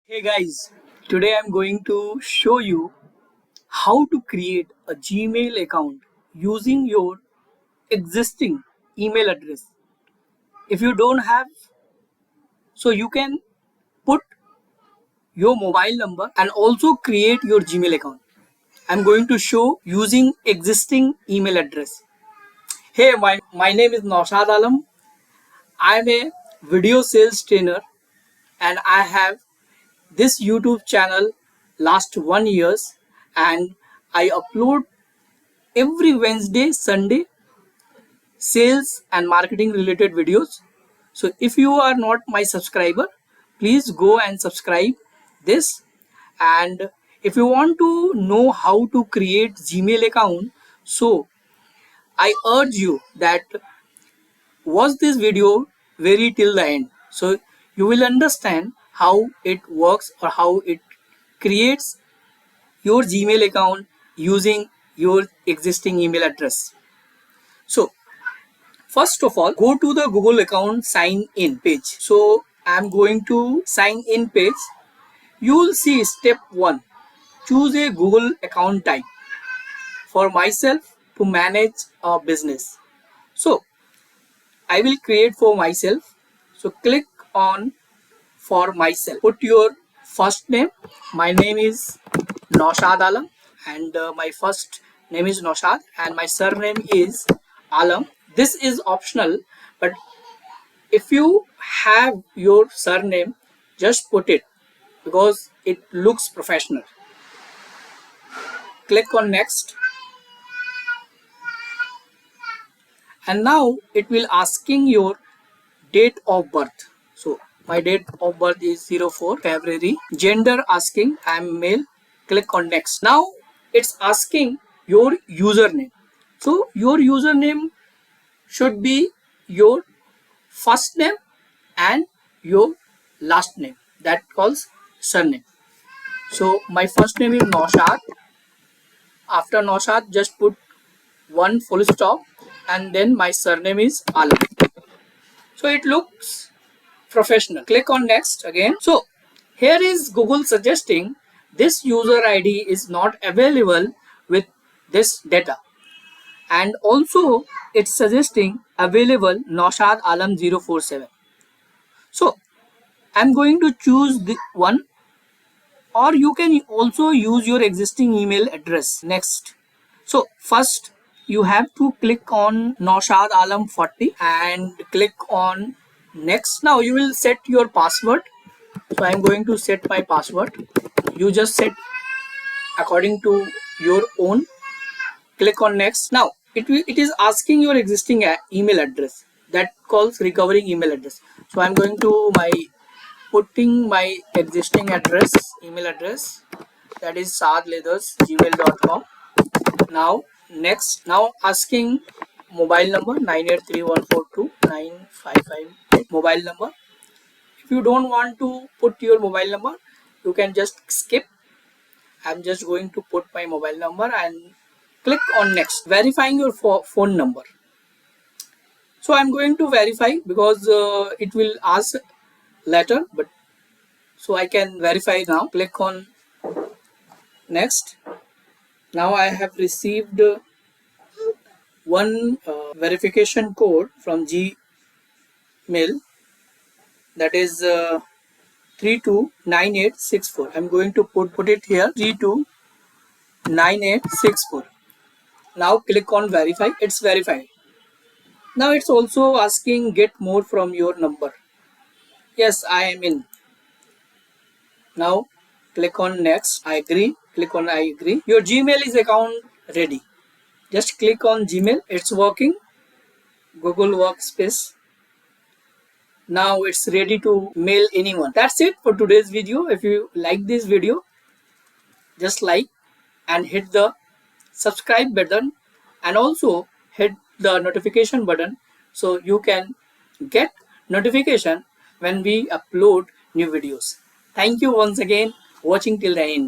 Hey guys, today I'm going to show you how to create a Gmail account using your existing email address. If you don't have, so you can put your mobile number and also create your Gmail account. I'm going to show using existing email address. Hey, my name is Naushad Alam. I'm a video sales trainer and I have this YouTube channel last 1 years and I upload every Wednesday, Sunday sales and marketing related videos. So if you are not my subscriber, please go and subscribe this. And if you want to know how to create Gmail account, so I urge you that watch this video very till the end. So you will understand how it works or how it creates your Gmail account using your existing email address. So first of all, go to the Google account sign in page. So I'm going to sign in page. You will see step 1. Choose a Google account type for myself to manage a business. So I will create for myself. So click on for myself. Put your first name. My name is Naushad Alam and my first name is Naushad and my surname is Alam. This is optional, but if you have your surname, just put it because it looks professional. Click on next and now it will asking your date of birth. So my date of birth is 04 February. Gender asking I am male. Click on next. Now it's asking your username. So your username should be your first name and your last name, that calls surname. So my first name is Naushad. After Naushad, just put one full stop and then my surname is Alam. So it looks professional. Click on next again. So here is Google suggesting this user ID is not available with this data, and also it's suggesting available Naushad Alam 047. So I'm going to choose the one, or you can also use your existing email address. Next. So first you have to click on Naushad Alam 40 and click on next. Now you will set your password. So I'm going to set my password. You just set according to your own. Click on next. Now it is asking your existing email address, that calls recovering email address. So I'm going to putting my existing email address, that is saadleathers@gmail.com. Now next. Now asking mobile number 983142955. Mobile number. If you don't want to put your mobile number, you can just skip. I'm just going to put my mobile number and click on next. Verifying your phone number. So I'm going to verify because it will ask later, but so I can verify now. Click on next. Now I have received one verification code from Gmail, that is 329864. I'm going to put it here, 329864. Now click on verify. It's verified. Now it's also asking get more from your number. Yes, I am in. Now click on next. I agree. Click on I agree. Your Gmail is account ready. Just click on Gmail. It's working. Google Workspace. Now it's ready to mail anyone. That's it for today's video. If you like this video, just like and hit the subscribe button and also hit the notification button so you can get notification when we upload new videos. Thank you once again watching till the end.